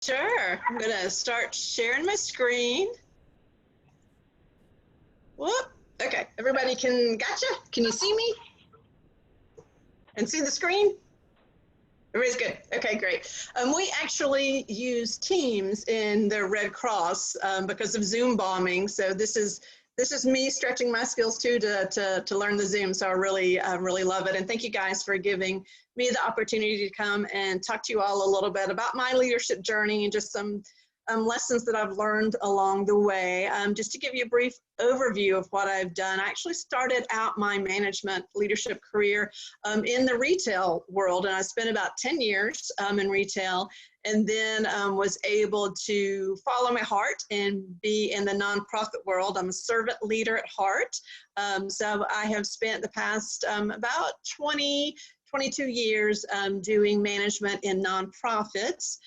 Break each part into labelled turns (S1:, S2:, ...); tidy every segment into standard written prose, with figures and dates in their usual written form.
S1: Sure. I'm going to start sharing my screen. Whoop. Okay. Everybody gotcha? Can you see me? And see the screen? Everybody's good. Okay, great. We actually use Teams in the Red Cross because of Zoom bombing. So this is me stretching my skills too to learn the Zoom. So I really love it. And thank you guys for giving me the opportunity to come and talk to you all a little bit about my leadership journey and just some lessons that I've learned along the way. Just to give you a brief overview of what I've done, I actually started out my management leadership career in the retail world, and I spent about 10 years in retail, and then was able to follow my heart and be in the nonprofit world. I'm a servant leader at heart. So I have spent the past about 22 years doing management in nonprofits.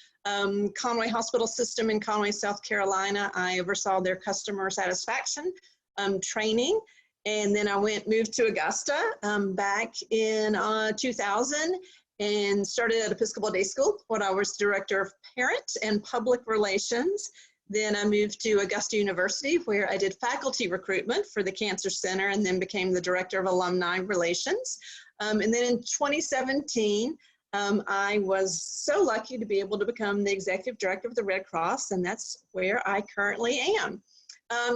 S1: Conway Hospital System in Conway, South Carolina, I oversaw their customer satisfaction training. And then I moved to Augusta back in 2000 and started at Episcopal Day School, where I was Director of Parent and Public Relations. Then I moved to Augusta University, where I did faculty recruitment for the Cancer Center and then became the Director of Alumni Relations. And then in 2017, I was so lucky to be able to become the Executive Director of the Red Cross, and that's where I currently am.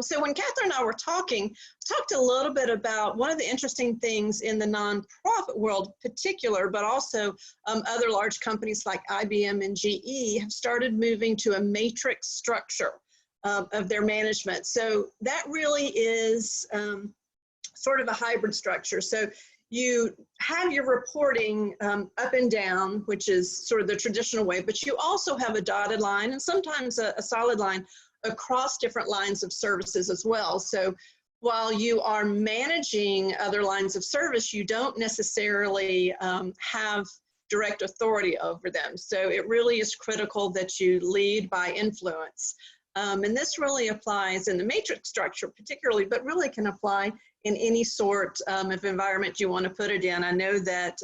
S1: So when Catherine and I were talking, talked a little bit about one of the interesting things in the nonprofit world particular, but also other large companies like IBM and GE have started moving to a matrix structure of their management. So that really is sort of a hybrid structure. So you have your reporting up and down, which is sort of the traditional way, but you also have a dotted line and sometimes a solid line across different lines of services as well. So while you are managing other lines of service, you don't necessarily have direct authority over them. So it really is critical that you lead by influence. And this really applies in the matrix structure particularly, but really can apply in any sort of environment you want to put it in. I know that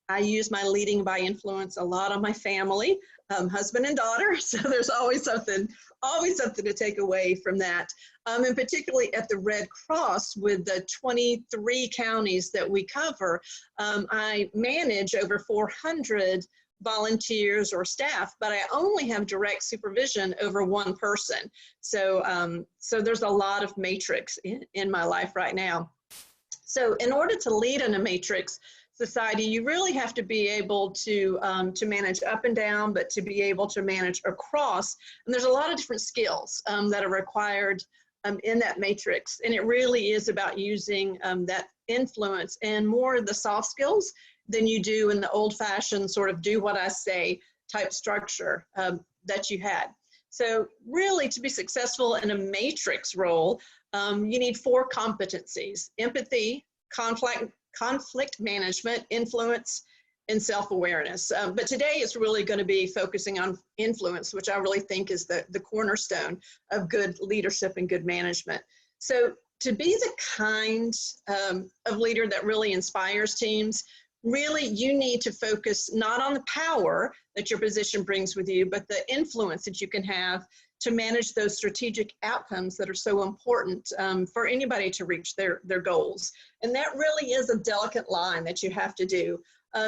S1: I use my leading by influence a lot on my family, husband and daughter, so there's always something to take away from that. And particularly at the Red Cross with the 23 counties that we cover, I manage over 400 volunteers or staff, but I only have direct supervision over one person. So, so there's a lot of matrix in my life right now. So in order to lead in a matrix society, you really have to be able to manage up and down, but to be able to manage across. And there's a lot of different skills that are required in that matrix. And it really is about using that influence and more of the soft skills than you do in the old-fashioned sort of do what I say type structure that you had. So really, to be successful in a matrix role, you need 4 competencies: empathy, conflict management, influence, and self-awareness. But today it's really going to be focusing on influence, which I really think is the cornerstone of good leadership and good management. So to be the kind of leader that really inspires teams, really, you need to focus not on the power that your position brings with you, but the influence that you can have to manage those strategic outcomes that are so important for anybody to reach their goals. And that really is a delicate line that you have to do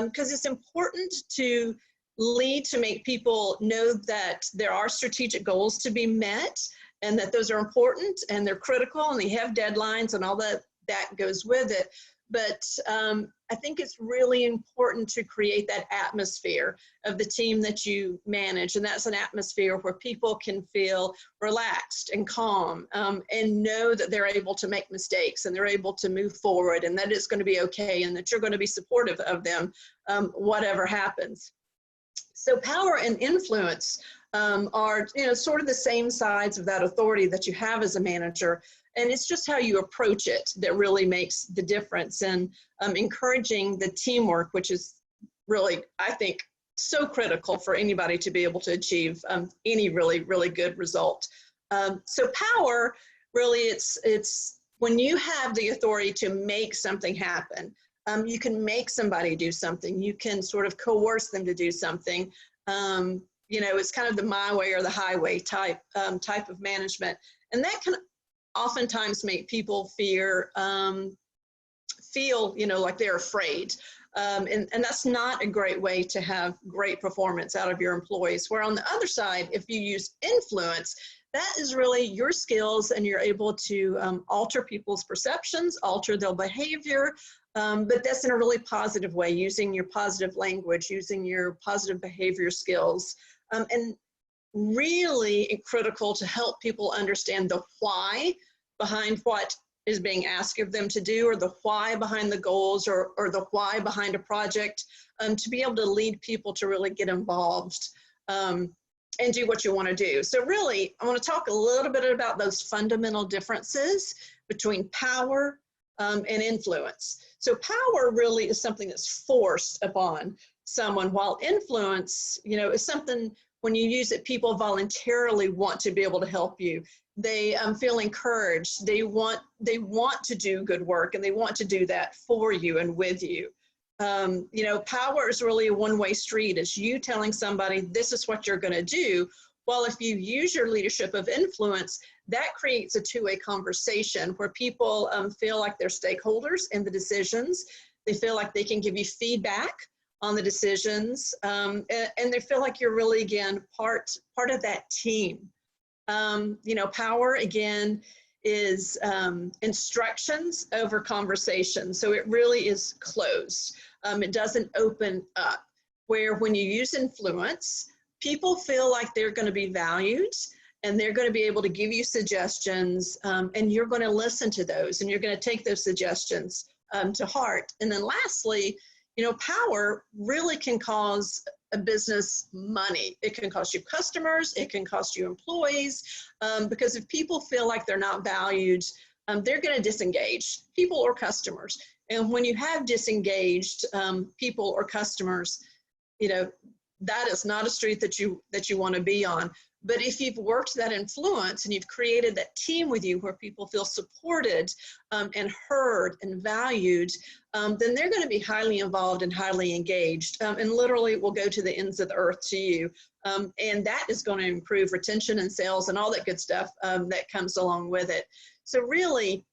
S1: because it's important to lead to make people know that there are strategic goals to be met and that those are important and they're critical and they have deadlines and all that goes with it. But I think it's really important to create that atmosphere of the team that you manage. And that's an atmosphere where people can feel relaxed and calm and know that they're able to make mistakes and they're able to move forward and that it's going to be okay and that you're going to be supportive of them, whatever happens. So power and influence are, sort of the same sides of that authority that you have as a manager. And it's just how you approach it that really makes the difference. And encouraging the teamwork, which is really, I think, so critical for anybody to be able to achieve any really, really good result. So power, really, it's when you have the authority to make something happen. You can make somebody do something. You can sort of coerce them to do something. it's kind of the my way or the highway type of management. And that can oftentimes make people feel, like they're afraid. And that's not a great way to have great performance out of your employees. Where on the other side, if you use influence, that is really your skills, and you're able to alter people's perceptions, alter their behavior, but that's in a really positive way, using your positive language, using your positive behavior skills, and really critical to help people understand the why behind what is being asked of them to do, or the why behind the goals, or the why behind a project, to be able to lead people to really get involved and do what you want to do. So really, I want to talk a little bit about those fundamental differences between power and influence. So power really is something that's forced upon someone, while influence, is something, when you use it, people voluntarily want to be able to help you. They feel encouraged. They want to do good work, and they want to do that for you and with you. Power is really a one-way street. It's you telling somebody this is what you're going to do. Well, if you use your leadership of influence, that creates a two-way conversation where people feel like they're stakeholders in the decisions. They feel like they can give you feedback on the decisions, and they feel like you're really, again, part of that team. Power, again, is instructions over conversation. So it really is closed. It doesn't open up. Where when you use influence, people feel like they're going to be valued, and they're going to be able to give you suggestions, and you're going to listen to those, and you're going to take those suggestions to heart. And then lastly, power really can cause a business money. It can cost you customers, it can cost you employees, because if people feel like they're not valued, they're going to disengage, people or customers. And when you have disengaged people or customers, that is not a street that you want to be on. But if you've worked that influence and you've created that team with you where people feel supported and heard and valued, then they're going to be highly involved and highly engaged, and literally will go to the ends of the earth to you. And that is going to improve retention and sales and all that good stuff that comes along with it. So really,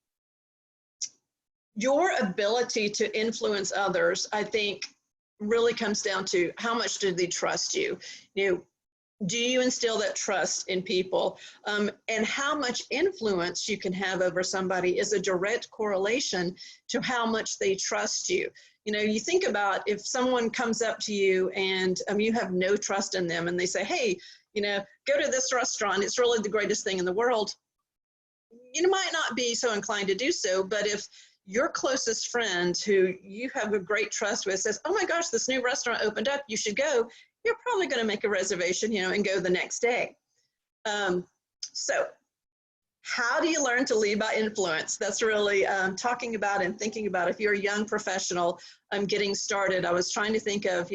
S1: your ability to influence others, I think, really comes down to how much do they trust you? Do you instill that trust in people? And how much influence you can have over somebody is a direct correlation to how much they trust you. You think about if someone comes up to you and you have no trust in them, and they say, hey, go to this restaurant, it's really the greatest thing in the world. You might not be so inclined to do so, but if your closest friend who you have a great trust with says, oh my gosh, this new restaurant opened up, you should go, you're probably going to make a reservation, and go the next day. So how do you learn to lead by influence? That's really talking about and thinking about if you're a young professional getting started. I was trying to think of,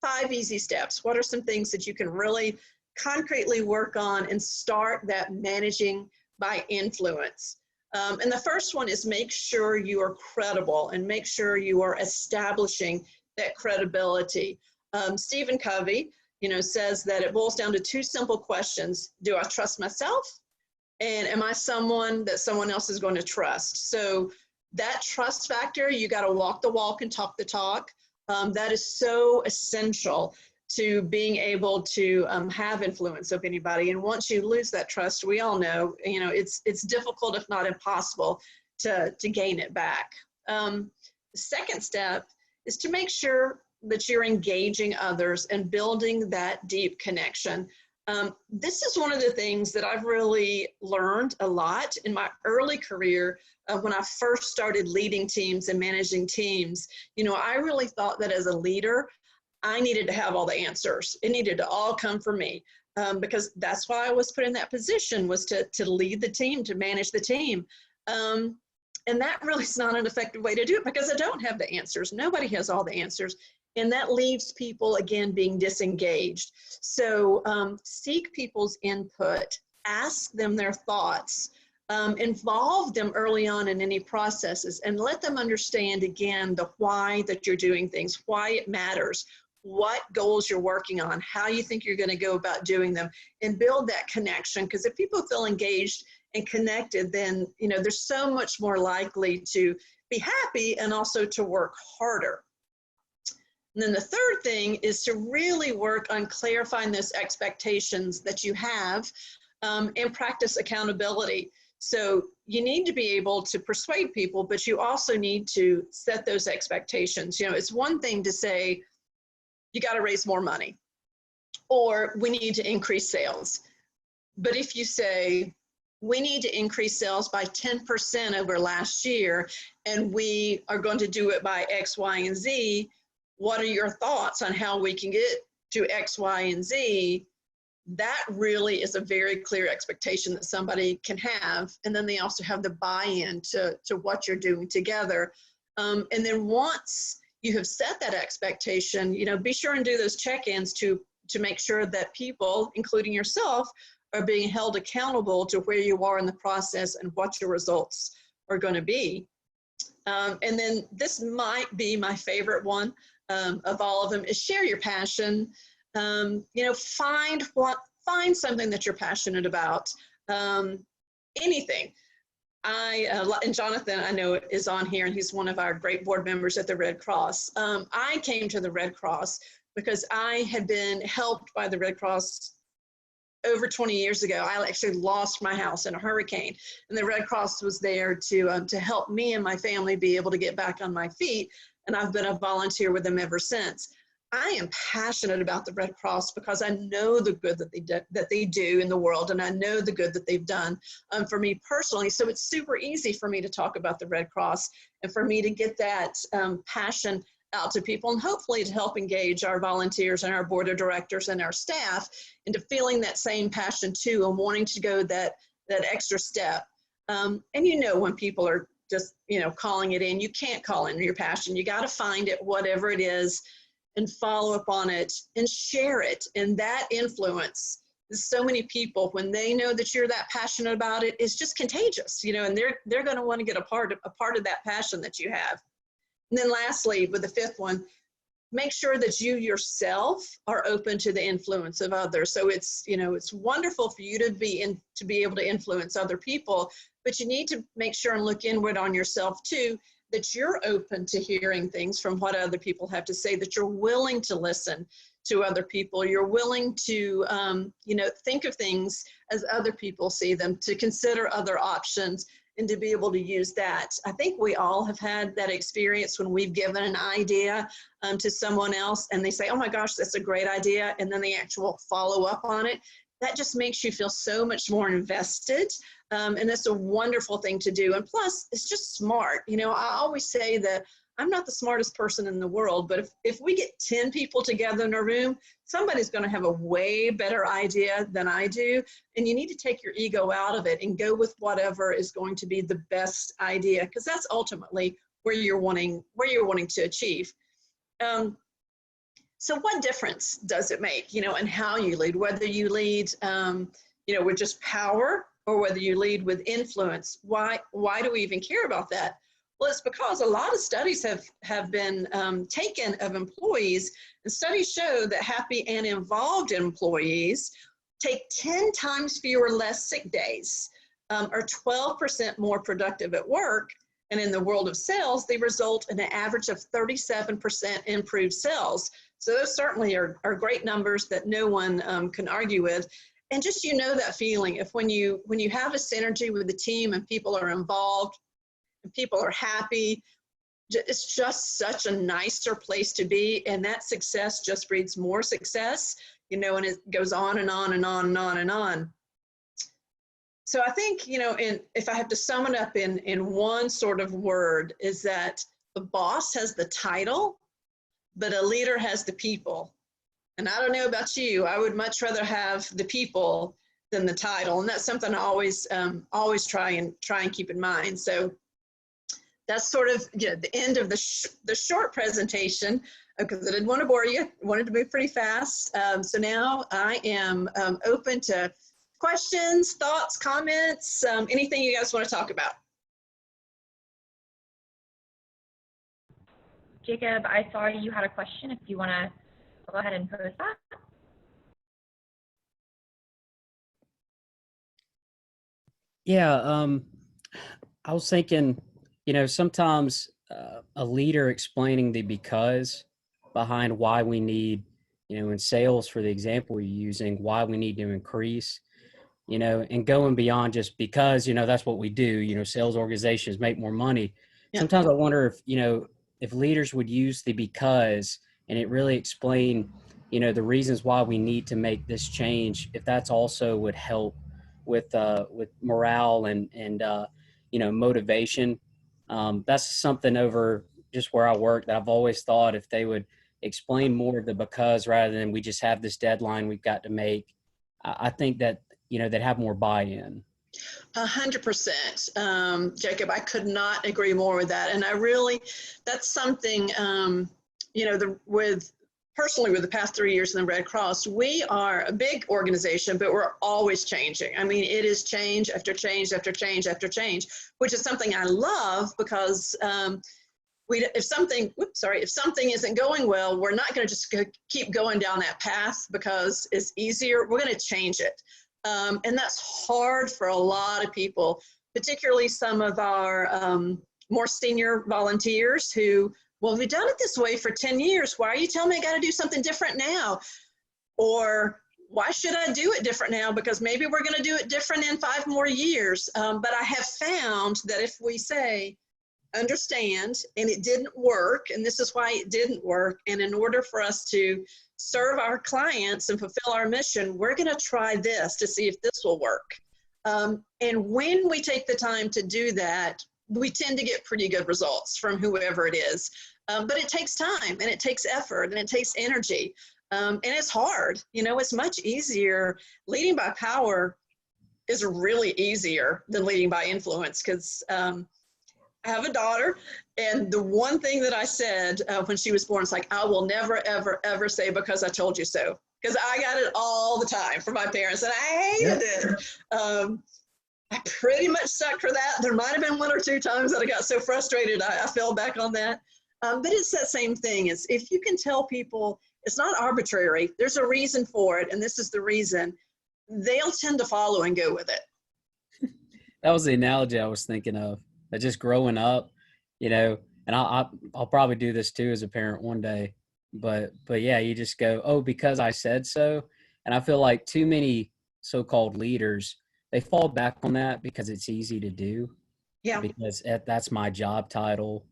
S1: 5 easy steps. What are some things that you can really concretely work on and start that managing by influence? And the first one is make sure you are credible and make sure you are establishing that credibility. Stephen Covey, says that it boils down to 2 simple questions. Do I trust myself? And am I someone that someone else is going to trust? So that trust factor, you got to walk the walk and talk the talk. That is so essential to being able to have influence over anybody. And once you lose that trust, we all know, it's difficult, if not impossible, to gain it back. The second step is to make sure that you're engaging others and building that deep connection. This is one of the things that I've really learned a lot in my early career when I first started leading teams and managing teams. I really thought that as a leader, I needed to have all the answers. It needed to all come from me because that's why I was put in that position, was to lead the team, to manage the team. And that really is not an effective way to do it because I don't have the answers. Nobody has all the answers. And that leaves people, again, being disengaged. So seek people's input, ask them their thoughts, involve them early on in any processes, and let them understand, again, the why that you're doing things, why it matters, what goals you're working on, how you think you're going to go about doing them, and build that connection. Because if people feel engaged and connected, then they're so much more likely to be happy and also to work harder. And then the third thing is to really work on clarifying those expectations that you have, and practice accountability. So you need to be able to persuade people, but you also need to set those expectations. It's one thing to say, you got to raise more money, or we need to increase sales. But if you say, we need to increase sales by 10% over last year, and we are going to do it by X, Y, and Z, what are your thoughts on how we can get to X, Y, and Z? That really is a very clear expectation that somebody can have. And then they also have the buy-in to what you're doing together. And then once you have set that expectation, be sure and do those check-ins to make sure that people, including yourself, are being held accountable to where you are in the process and what your results are going to be. And then this might be my favorite one of all of them, is share your passion. Find something that you're passionate about. Anything. And Jonathan, I know, is on here, and he's one of our great board members at the Red Cross. I came to the Red Cross because I had been helped by the Red Cross over 20 years ago. I actually lost my house in a hurricane, and the Red Cross was there to help me and my family be able to get back on my feet. And I've been a volunteer with them ever since. I am passionate about the Red Cross because I know the good that they do in the world, and I know the good that they've done for me personally. So it's super easy for me to talk about the Red Cross and for me to get that passion out to people, and hopefully to help engage our volunteers and our board of directors and our staff into feeling that same passion too, and wanting to go that extra step. And when people are just calling it in, you can't call in your passion. You got to find it, whatever it is, and follow up on it and share it. And that influence, so many people, when they know that you're that passionate about it, is just contagious, and they're going to want to get a part of that passion that you have. And then lastly, with the fifth one, make sure that you yourself are open to the influence of others. So it's wonderful for you to be able to influence other people, but you need to make sure and look inward on yourself too, that you're open to hearing things from what other people have to say, that you're willing to listen to other people. You're willing to, think of things as other people see them, to consider other options, and to be able to use that. I think we all have had that experience when we've given an idea to someone else and they say, oh my gosh, that's a great idea. And then the actual follow up on it, that just makes you feel so much more invested. And that's a wonderful thing to do. And plus, it's just smart. I always say that I'm not the smartest person in the world, but if we get 10 people together in a room, somebody's going to have a way better idea than I do. And you need to take your ego out of it and go with whatever is going to be the best idea, because that's ultimately where you're wanting to achieve. So what difference does it make, and how you lead, whether you lead, with just power, or whether you lead with influence? Why do we even care about that? Well, it's because a lot of studies have been taken of employees, and studies show that happy and involved employees take 10 times fewer less sick days, are 12% more productive at work, and in the world of sales, they result in an average of 37% improved sales. So those certainly are great numbers that no one can argue with. And just that feeling of when you have a synergy with the team and people are involved, and people are happy, it's just such a nicer place to be, and that success just breeds more success, and it goes on and on and on and on and on. So I think, if I have to sum it up in one sort of word, is that the boss has the title, but a leader has the people. And I don't know about you, I would much rather have the people than the title, and that's something I always try and keep in mind. So that's sort of the end of the short presentation, because I didn't want to bore you. I wanted to move pretty fast. So now I am open to questions, thoughts, comments, anything you guys want to talk about.
S2: Jacob, I saw you had a question. If you want to go ahead and post that.
S3: Yeah, I was thinking, sometimes a leader explaining the because behind why we need, in sales, for the example you're using, why we need to increase, and going beyond just because, that's what we do, sales organizations make more money.
S1: Yeah.
S3: Sometimes I wonder if leaders would use the because and it really explain, the reasons why we need to make this change, if that's also would help with morale and motivation. That's something over just where I work that I've always thought if they would explain more of the because rather than we just have this deadline we've got to make. I think that they'd have more buy-in.
S1: 100%. Jacob, I could not agree more with that. And that's something, personally with the past 3 years in the Red Cross, we are a big organization, but we're always changing. I mean, it is change after change after change after change, which is something I love because if something isn't going well, we're not going to just keep going down that path because it's easier. We're going to change it. And that's hard for a lot of people, particularly some of our more senior volunteers who, well, we've done it this way for 10 years. Why are you telling me I got to do something different now? Or why should I do it different now? Because maybe we're going to do it different in 5 more years. But I have found that if we say, understand, and it didn't work, and this is why it didn't work, and in order for us to serve our clients and fulfill our mission, we're going to try this to see if this will work. And when we take the time to do that, we tend to get pretty good results from whoever it is. But it takes time, and it takes effort, and it takes energy. And it's hard. It's much easier. Leading by power is really easier than leading by influence because I have a daughter, and the one thing that I said when she was born is like, I will never, ever, ever say because I told you so. Because I got it all the time from my parents, and I hated it. I pretty much stuck for that. There might have been 1 or 2 times that I got so frustrated I fell back on that. But it's that same thing. Is if you can tell people it's not arbitrary, there's a reason for it, and this is the reason, they'll tend to follow and go with it.
S3: That was the analogy I was thinking of. That just growing up, and I'll probably do this too as a parent one day. But yeah, you just go, oh, because I said so. And I feel like too many so-called leaders, they fall back on that because it's easy to do.
S1: Yeah.
S3: Because that's my job title.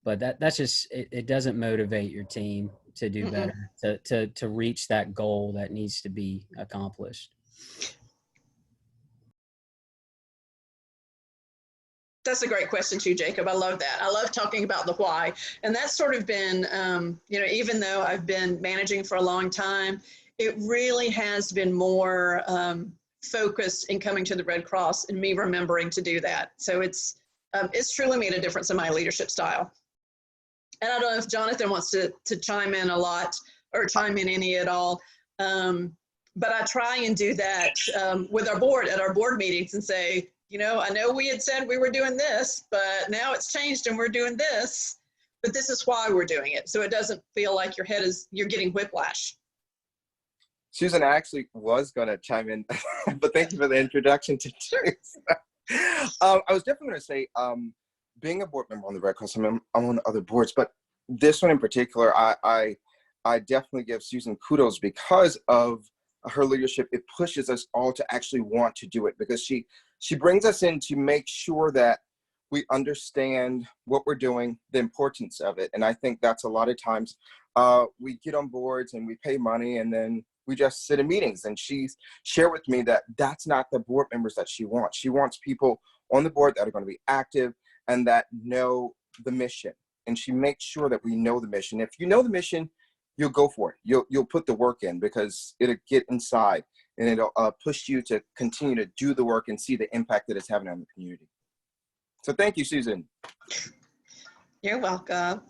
S3: But that's just it doesn't motivate your team to do better, to reach that goal that needs to be accomplished.
S1: That's a great question too, Jacob. I love that. I love talking about the why. And that's sort of been, even though I've been managing for a long time, it really has been more focused in coming to the Red Cross and me remembering to do that. So it's truly made a difference in my leadership style. And I don't know if Jonathan wants to chime in a lot or chime in any at all. But I try and do that with our board at our board meetings and say, I know we had said we were doing this, but now it's changed and we're doing this, but this is why we're doing it. So it doesn't feel like you're getting whiplash.
S4: Susan, I actually was going to chime in, but thank you for the introduction to I was definitely going to say, being a board member on the Red Cross, I'm on other boards, but this one in particular, I definitely give Susan kudos because of her leadership. It pushes us all to actually want to do it because she brings us in to make sure that we understand what we're doing, the importance of it. And I think that's a lot of times we get on boards and we pay money and then we just sit in meetings. And she's shared with me that that's not the board members that she wants. She wants people on the board that are going to be active and that know the mission. And she makes sure that we know the mission. If you know the mission, you'll go for it. You'll put the work in because it'll get inside and it'll push you to continue to do the work and see the impact that it's having on the community. So thank you, Susan.
S1: You're welcome.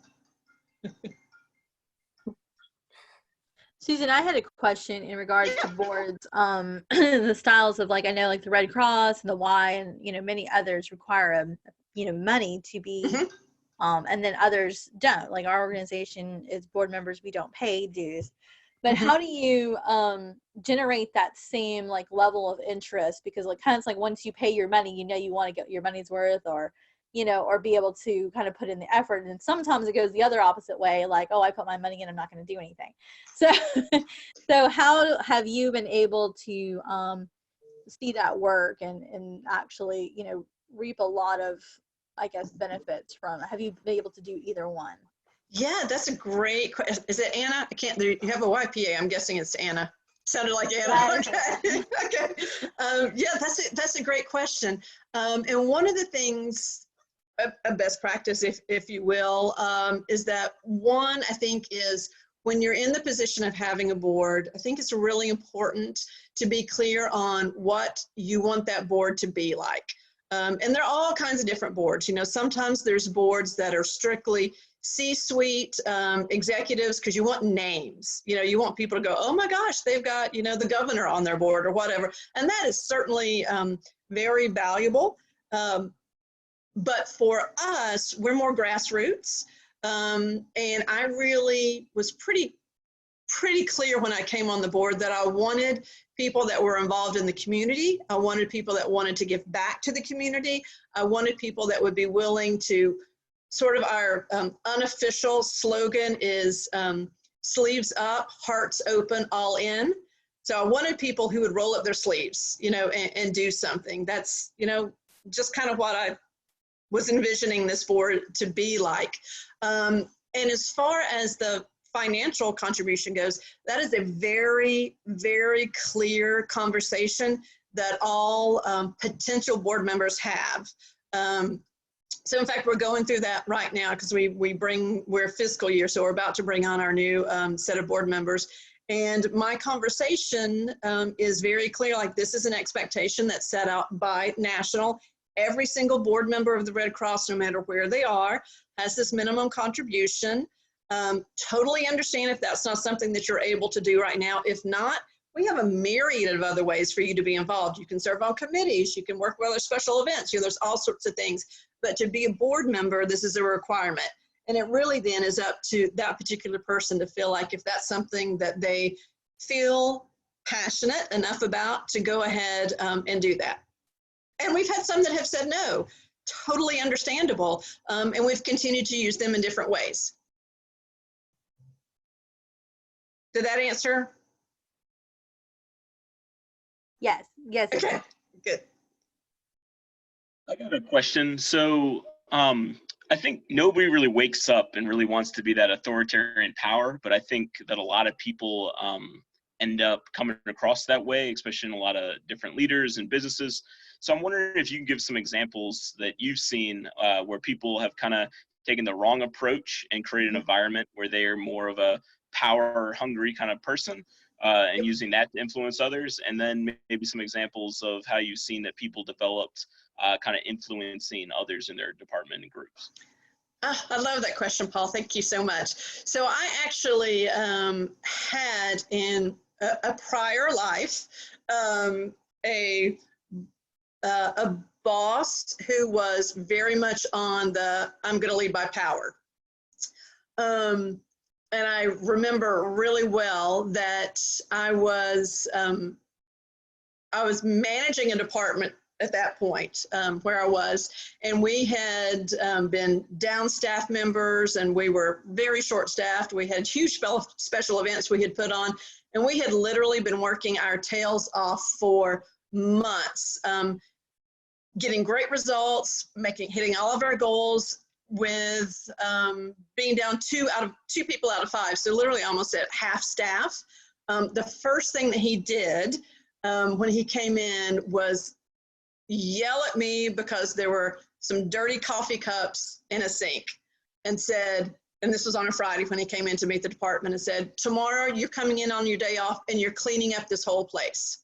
S5: Susan, I had a question in regards to boards. The styles of I know the Red Cross and the Y and many others require money to be and then others don't. Like our organization is board members, we don't pay dues. But how do you generate that same like level of interest? Because like kind of like once you pay your money, you know you want to get your money's worth, or or be able to kind of put in the effort. And sometimes it goes the other opposite way, like, oh, I put my money in, I'm not going to do anything. So, so how have you been able to see that work and actually, reap a lot of, I guess, benefits from it? Have you been able to do either one?
S1: Yeah, that's a great question. Is it Anna? I can't, you have a YPA. I'm guessing it's Anna. Sounded like Anna. Okay. Okay. Yeah, that's a great question. And one of the things, a best practice, if you will, is that one, I think, is when you're in the position of having a board, I think it's really important to be clear on what you want that board to be like. And there are all kinds of different boards. Sometimes there's boards that are strictly C-suite executives because you want names. You want people to go, oh my gosh, they've got, the governor on their board or whatever. And that is certainly very valuable. But for us, we're more grassroots. And I really was pretty clear when I came on the board that I wanted people that were involved in the community. I wanted people that wanted to give back to the community. I wanted people that would be willing to, sort of our unofficial slogan is sleeves up, hearts open, all in. So I wanted people who would roll up their sleeves, and do something. That's, just kind of what I was envisioning this board to be like. And as far as the financial contribution goes, that is a very, very clear conversation that all potential board members have. So in fact, we're going through that right now because we're fiscal year, so we're about to bring on our new set of board members. And my conversation is very clear, like this is an expectation that's set out by national. Every single board member of the Red Cross, no matter where they are, has this minimum contribution. Totally understand if that's not something that you're able to do right now. If not, we have a myriad of other ways for you to be involved. You can serve on committees, you can work with other special events, there's all sorts of things. But to be a board member, this is a requirement. And it really then is up to that particular person to feel like if that's something that they feel passionate enough about to go ahead and do that. And we've had some that have said no, totally understandable. And we've continued to use them in different ways. Did that answer?
S5: Yes. Yes.
S1: Okay, good.
S2: I got a question. So I think nobody really wakes up and really wants to be that authoritarian power, but I think that a lot of people end up coming across that way, especially in a lot of different leaders and businesses. So I'm wondering if you can give some examples that you've seen where people have kind of taken the wrong approach and created an environment where they are more of a power-hungry kind of person and using that to influence others, and then maybe some examples of how you've seen that people developed kind of influencing others in their department and groups.
S1: I love that question, Paul. Thank you so much. So I actually had in a prior life a boss who was very much on the I'm going to lead by power. And I remember really well that I was managing a department at that point where I was, and we had been down staff members, and we were very short staffed. We had huge special events we had put on, and we had literally been working our tails off for months, getting great results, hitting all of our goals, with being down two people out of 5, so literally almost at half staff. The first thing that he did when he came in was yell at me because there were some dirty coffee cups in a sink, and said, and this was on a Friday when he came in to meet the department, and said, tomorrow you're coming in on your day off and you're cleaning up this whole place.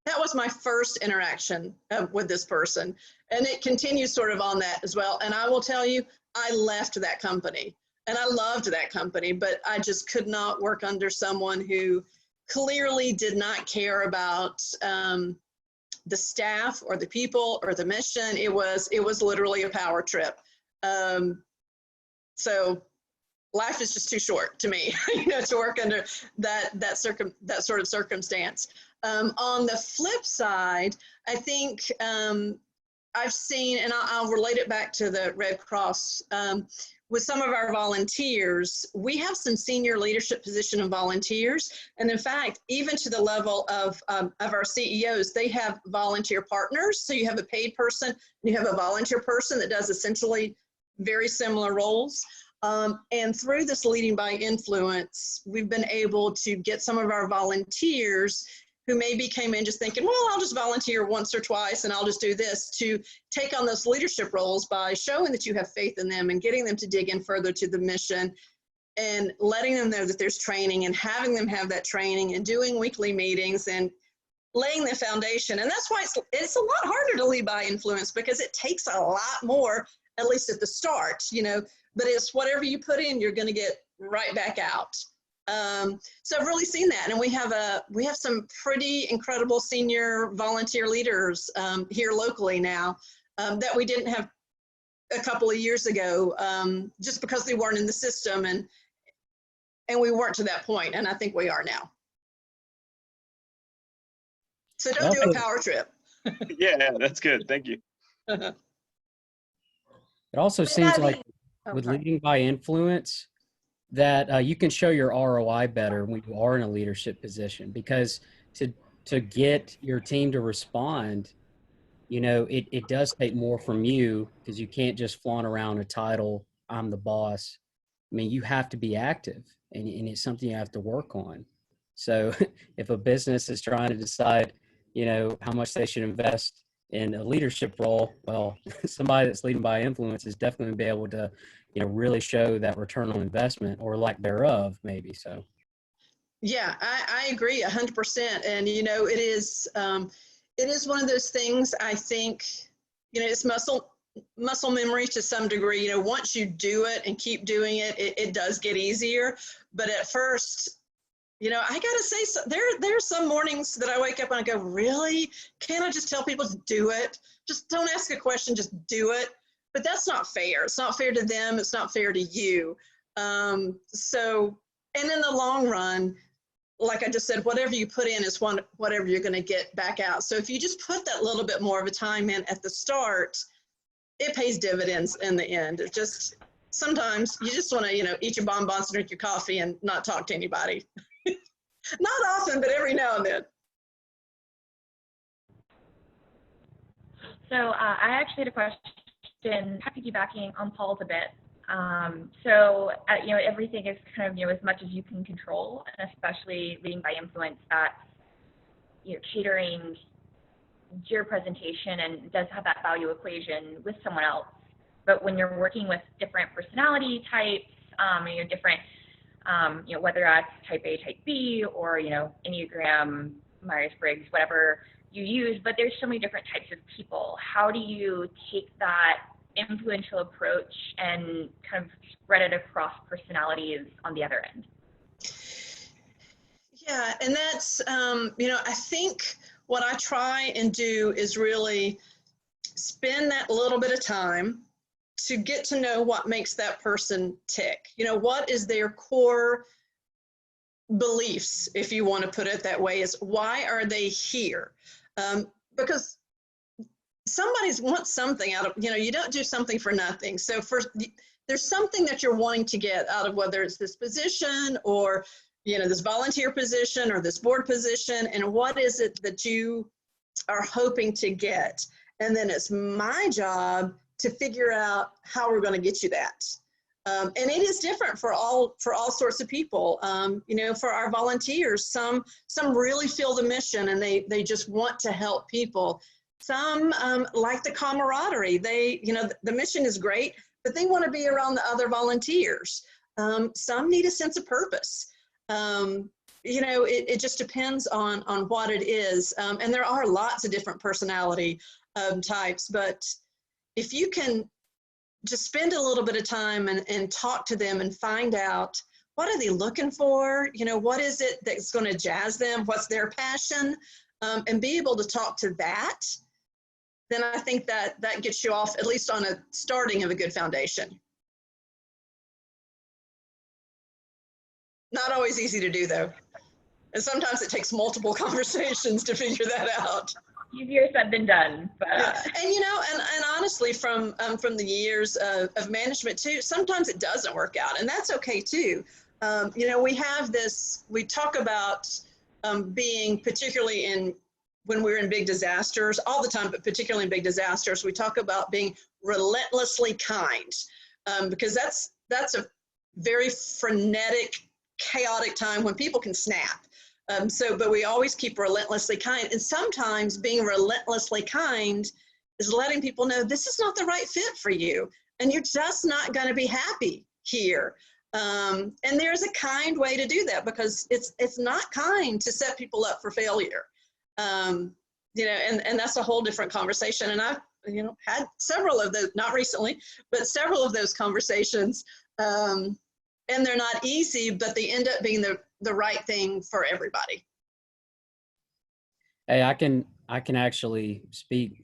S1: That was my first interaction with this person. And it continues sort of on that as well. And I will tell you, I left that company, and I loved that company, but I just could not work under someone who clearly did not care about the staff or the people or the mission. It was literally a power trip. So life is just too short to me, to work under that sort of circumstance. On the flip side, I think I've seen, and I'll relate it back to the Red Cross, with some of our volunteers, we have some senior leadership position of volunteers. And in fact, even to the level of our CEOs, they have volunteer partners. So you have a paid person, and you have a volunteer person that does essentially very similar roles. And through this leading by influence, we've been able to get some of our volunteers who maybe came in just thinking, well, I'll just volunteer once or twice and I'll just do this, to take on those leadership roles by showing that you have faith in them and getting them to dig in further to the mission and letting them know that there's training and having them have that training and doing weekly meetings and laying the foundation. And that's why it's a lot harder to lead by influence, because it takes a lot more, at least at the start, but it's whatever you put in, you're going to get right back out. So I've really seen that, and we have some pretty incredible senior volunteer leaders here locally now that we didn't have a couple of years ago, just because they weren't in the system, and we weren't to that point, and I think we are now. So don't do a power trip.
S2: Yeah, that's good. Thank you.
S3: It also seems like with leading by influence, that you can show your ROI better when you are in a leadership position, because to get your team to respond, it does take more from you, because you can't just flaunt around a title, I'm the boss. I mean, you have to be active, and it's something you have to work on. So if a business is trying to decide, how much they should invest in a leadership role, well, somebody that's leading by influence is definitely be able to, really show that return on investment, or lack thereof, maybe. So.
S1: Yeah, I agree 100%. And, it is one of those things, I think, it's muscle memory to some degree. Once you do it and keep doing it, it does get easier. But at first, I gotta say, so there's some mornings that I wake up and I go, really? Can't I just tell people to do it? Just don't ask a question, just do it. But that's not fair. It's not fair to them. It's not fair to you. So, and in the long run, like I just said, whatever you put in is whatever you're going to get back out. So if you just put that little bit more of a time in at the start, it pays dividends in the end. It just, sometimes you just want to, eat your bonbons, drink your coffee, and not talk to anybody. Not often, but every now and then.
S6: So I actually had a question, piggybacking on Paul's a bit. So everything is kind of, as much as you can control, and especially leading by influence, that, catering your presentation and does have that value equation with someone else. But when you're working with different personality types, different, whether that's type A, type B, or, Enneagram, Myers-Briggs, whatever you use, but there's so many different types of people. How do you take that influential approach and kind of spread it across personalities on the other end?
S1: Yeah, and that's, I think what I try and do is really spend that little bit of time to get to know what makes that person tick. What is their core beliefs, if you want to put it that way, is why are they here? Because somebody wants something out of, you don't do something for nothing. So there's something that you're wanting to get out of, whether it's this position or, this volunteer position or this board position, and what is it that you are hoping to get? And then it's my job to figure out how we're going to get you that. And it is different for all sorts of people. For our volunteers, some really feel the mission and they just want to help people. Some like the camaraderie. The mission is great, but they want to be around the other volunteers. Some need a sense of purpose. It just depends on what it is. And there are lots of different personality types, but if you can just spend a little bit of time and talk to them and find out, what are they looking for? What is it that's going to jazz them? What's their passion? And be able to talk to that, then I think that gets you off at least on a starting of a good foundation. Not always easy to do though. And sometimes it takes multiple conversations to figure that out.
S6: Easier said than done, but
S1: Yeah. And you know, and honestly, from the years of management too, sometimes it doesn't work out, and that's okay too. You know, we have this. We talk about being, particularly in when we're in big disasters all the time, but particularly in big disasters, we talk about being relentlessly kind, because that's a very frenetic, chaotic time when people can snap. But we always keep relentlessly kind. And sometimes being relentlessly kind is letting people know this is not the right fit for you. And you're just not going to be happy here. And there's a kind way to do that, because it's not kind to set people up for failure. You know, and that's a whole different conversation. And I've, you know, had several of those, not recently, but several of those conversations. And they're not easy, but they end up being the right thing for everybody.
S3: Hey, I can actually speak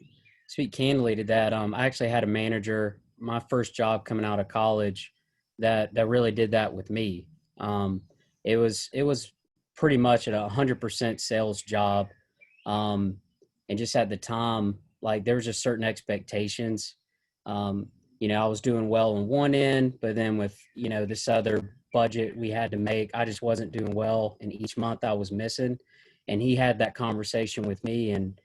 S3: candidly to that. I actually had a manager, my first job coming out of college, that really did that with me. It was pretty much at 100% sales job, and just at the time, like there was just certain expectations. You know, I was doing well on one end, but then with, you know, this other budget we had to make, I just wasn't doing well, and each month I was missing. And he had that conversation with me, and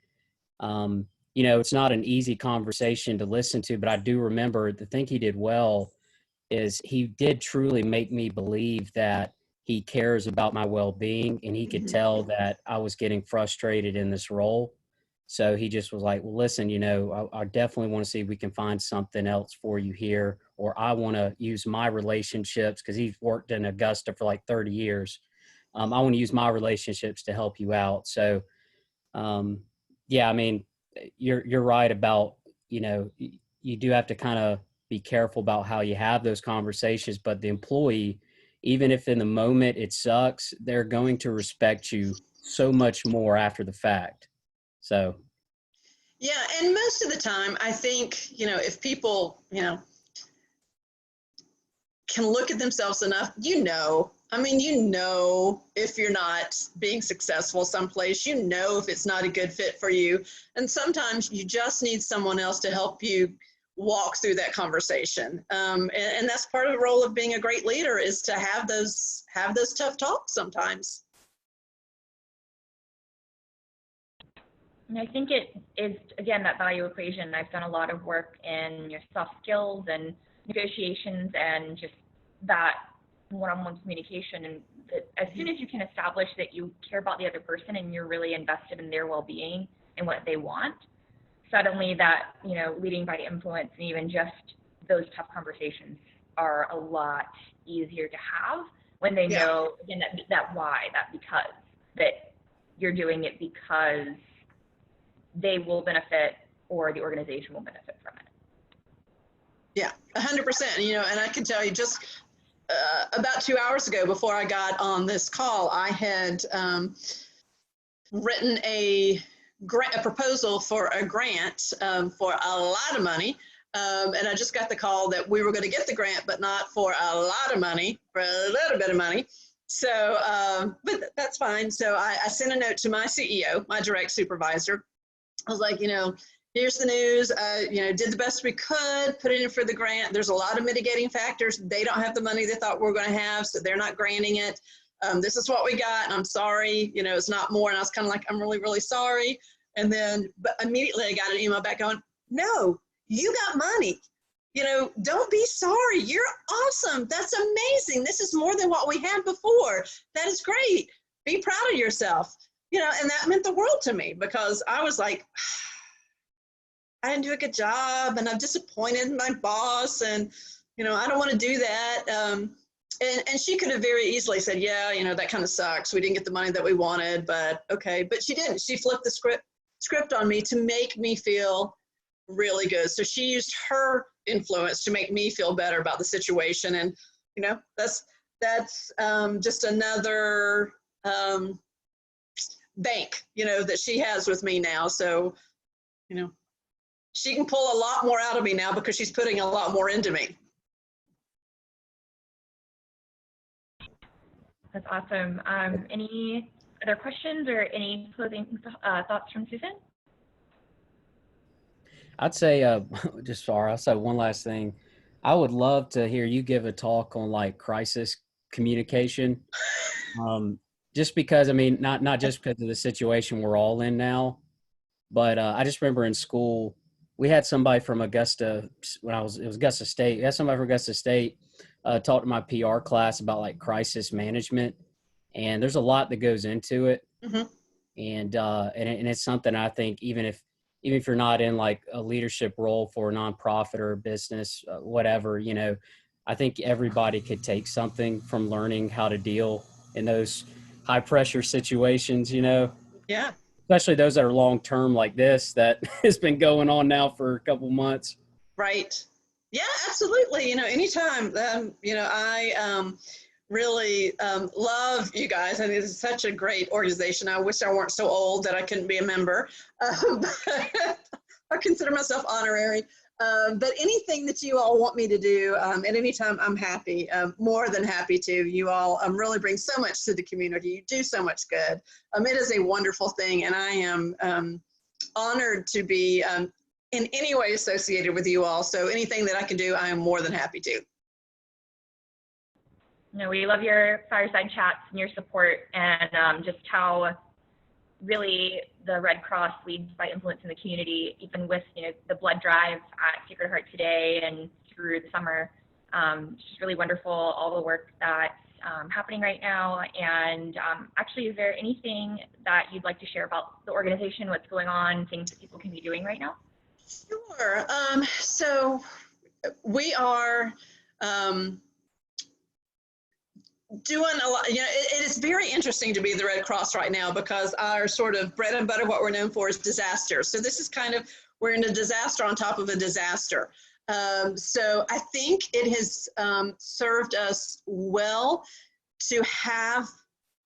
S3: you know, it's not an easy conversation to listen to, but I do remember the thing he did well is he did truly make me believe that he cares about my well-being, and he could tell that I was getting frustrated in this role. So he just was like, well, listen, you know, I definitely want to see if we can find something else for you here, or I want to use my relationships, because he's worked in Augusta for like 30 years. I want to use my relationships to help you out. So, yeah, I mean, you're right about, you know, you do have to kind of be careful about how you have those conversations, but the employee, even if in the moment it sucks, they're going to respect you so much more after the fact. So.
S1: Yeah. And most of the time, I think, you know, if people, you know, can look at themselves enough, you know, I mean, you know, if you're not being successful someplace, you know, if it's not a good fit for you. And sometimes you just need someone else to help you walk through that conversation. And that's part of the role of being a great leader, is to have those tough talks sometimes.
S6: And I think it is, again, that value equation. I've done a lot of work in your soft skills and negotiations and just that one-on-one communication. And that as soon as you can establish that you care about the other person and you're really invested in their well-being and what they want, suddenly that, you know, leading by influence and even just those tough conversations are a lot easier to have when they know, again, that why, that because, that you're doing it because they will benefit or the organization will benefit from it.
S1: Yeah, 100%. You know, and I can tell you, just about 2 hours ago, before I got on this call, I had written a proposal for a grant for a lot of money. And I just got the call that we were going to get the grant, but not for a lot of money, for a little bit of money. So, but that's fine. So I sent a note to my CEO, my direct supervisor. I was like, you know, here's the news. You know, did the best we could, put it in for the grant. There's a lot of mitigating factors. They don't have the money they thought we were going to have, so they're not granting it. This is what we got, and I'm sorry. You know, it's not more. And I was kind of like, I'm really, really sorry. And then, but immediately I got an email back going, no, you got money. You know, don't be sorry. You're awesome. That's amazing. This is more than what we had before. That is great. Be proud of yourself. You know, and that meant the world to me, because I was like, I didn't do a good job, and I'm disappointed in my boss, and, you know, I don't want to do that. And she could have very easily said, yeah, you know, that kind of sucks. We didn't get the money that we wanted, but okay. But she didn't. She flipped the script on me to make me feel really good. So she used her influence to make me feel better about the situation. And, you know, that's just another bank, you know, that she has with me now. So, you know, she can pull a lot more out of me now because she's putting a lot more into me.
S6: That's awesome. Any other questions or any closing thoughts from Susan?
S3: I'd say, I'll say one last thing. I would love to hear you give a talk on like crisis communication. Just because, I mean, not just because of the situation we're all in now, but I just remember in school, we had somebody from Augusta it was Augusta State. We had somebody from Augusta State talk to my PR class about like crisis management. And there's a lot that goes into it.
S1: Mm-hmm.
S3: And it's something I think even if you're not in like a leadership role for a nonprofit or a business, whatever, you know, I think everybody could take something from learning how to deal in those high pressure situations, you know.
S1: Yeah.
S3: Especially those that are long term like this that has been going on now for a couple months.
S1: Right. Yeah, absolutely. You know, anytime, you know, I really love you guys. I think it's such a great organization. I wish I weren't so old that I couldn't be a member. But I consider myself honorary. But anything that you all want me to do at any time, I'm happy, more than happy to. You all really bring so much to the community. You do so much good. It is a wonderful thing, and I am honored to be in any way associated with you all. So anything that I can do, I am more than happy to.
S6: No, we love your fireside chats and your support, and just how really the Red Cross leads by influence in the community, even with, you know, the blood drive at Sacred Heart today and through the summer. It's just really wonderful, all the work that's happening right now. And actually, is there anything that you'd like to share about the organization, what's going on, things that people can be doing right now?
S1: Sure. So we are doing a lot. You know, it is very interesting to be the Red Cross right now because our sort of bread and butter, what we're known for, is disaster. So this is kind of, we're in a disaster on top of a disaster. So I think it has served us well to have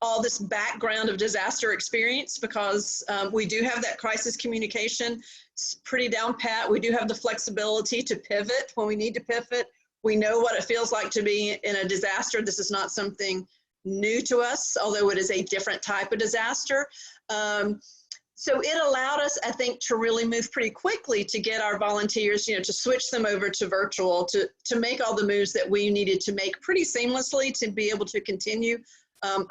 S1: all this background of disaster experience because we do have that crisis communication. It's pretty down pat. We do have the flexibility to pivot when we need to pivot. We know what it feels like to be in a disaster. This is not something new to us, although it is a different type of disaster. So it allowed us, I think, to really move pretty quickly to get our volunteers, you know, to switch them over to virtual, to make all the moves that we needed to make pretty seamlessly to be able to continue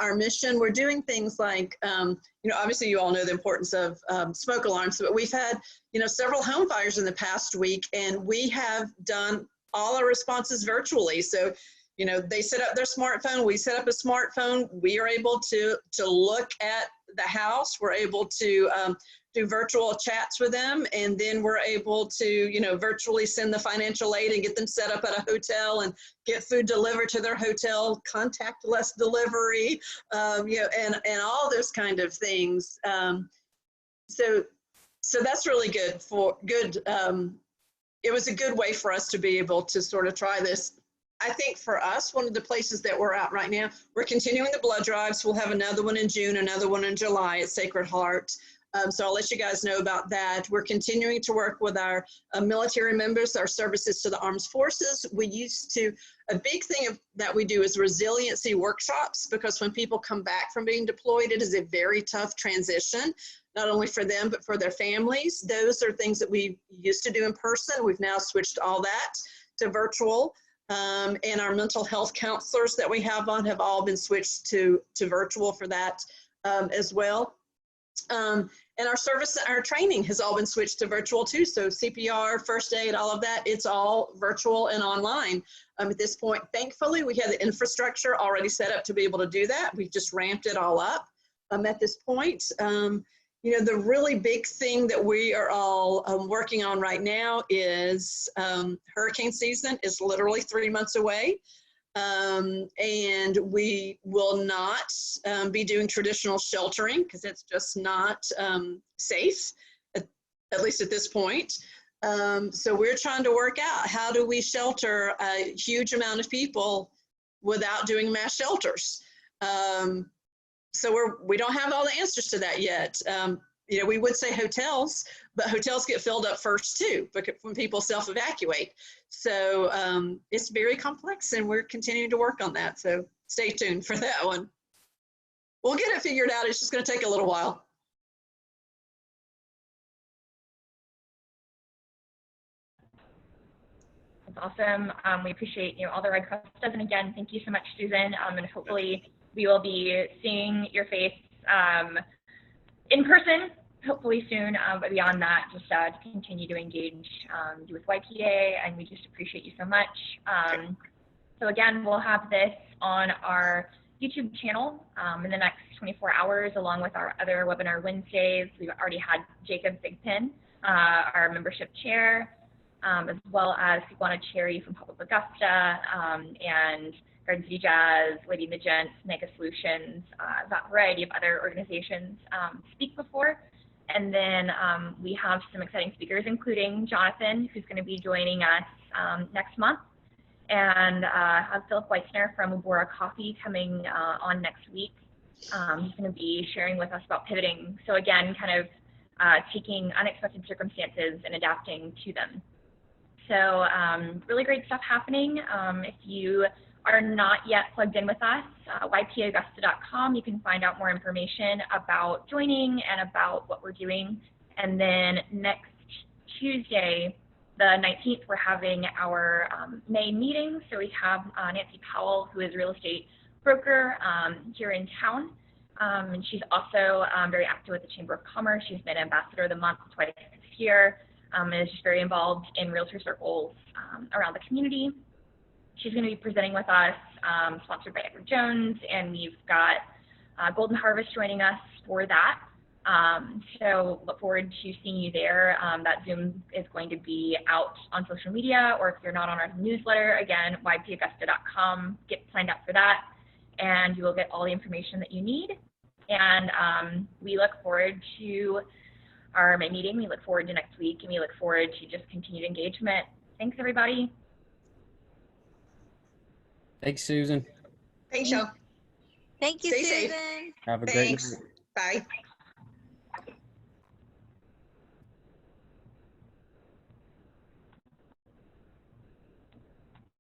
S1: our mission. We're doing things like, you know, obviously you all know the importance of smoke alarms, but we've had, you know, several home fires in the past week, and we have done all our responses virtually. So, you know, they set up their smartphone, we set up a smartphone, we are able to look at the house, we're able to do virtual chats with them, and then we're able to, you know, virtually send the financial aid and get them set up at a hotel and get food delivered to their hotel, contactless delivery, you know, and all those kind of things. So that's really good it was a good way for us to be able to sort of try this. I think for us, one of the places that we're at right now, we're continuing the blood drives. We'll have another one in June, another one in July at Sacred Heart. So I'll let you guys know about that. We're continuing to work with our military members, our services to the armed forces. We used to, a big thing that we do is resiliency workshops, because when people come back from being deployed, it is a very tough transition, not only for them, but for their families. Those are things that we used to do in person. We've now switched all that to virtual. And our mental health counselors that we have on have all been switched to virtual for that as well. And our training has all been switched to virtual too. So CPR, first aid, all of that, it's all virtual and online at this point. Thankfully, we have the infrastructure already set up to be able to do that. We've just ramped it all up at this point. You know, the really big thing that we are all working on right now is hurricane season is literally 3 months away. And we will not be doing traditional sheltering because it's just not safe, at least at this point. So we're trying to work out how do we shelter a huge amount of people without doing mass shelters. So we don't have all the answers to that yet. You know, we would say hotels, but hotels get filled up first too, when people self-evacuate. So it's very complex, and we're continuing to work on that. So stay tuned for that one. We'll get it figured out. It's just going to take a little while.
S6: That's awesome. We appreciate all the Red Cross does, and again, thank you so much, Susan. And hopefully we will be seeing your face in person, hopefully soon. But beyond that, just to continue to engage you with YPA, and we just appreciate you so much. So again, we'll have this on our YouTube channel in the next 24 hours, along with our other webinar Wednesdays. We've already had Jacob Bigpin, our membership chair, as well as Iguana Cherry from Public Augusta, and Garden City Jazz, Lady and the Gents, Mega Solutions, that variety of other organizations speak before. And then we have some exciting speakers, including Jonathan, who's going to be joining us next month, and have Philip Weitzner from Ubora Coffee coming on next week. He's going to be sharing with us about pivoting. So again, kind of taking unexpected circumstances and adapting to them. So really great stuff happening. If you are not yet plugged in with us, ypaugusta.com, you can find out more information about joining and about what we're doing. And then next Tuesday, the 19th, we're having our May meeting. So we have Nancy Powell, who is a real estate broker here in town. And she's also very active with the Chamber of Commerce. She's been Ambassador of the Month twice this year, and is just very involved in realtor circles around the community. She's going to be presenting with us, sponsored by Edward Jones, and we've got Golden Harvest joining us for that. So look forward to seeing you there. That Zoom is going to be out on social media, or if you're not on our newsletter, again, ypaugusta.com, get signed up for that, and you will get all the information that you need. And we look forward to our May meeting. We look forward to next week, and we look forward to just continued engagement. Thanks, everybody.
S3: Thanks, Susan.
S1: Thanks, y'all.
S5: Thank you,
S1: Stay
S5: Susan.
S1: safe.
S3: Have a great
S1: Thanks.
S3: night.
S1: Bye.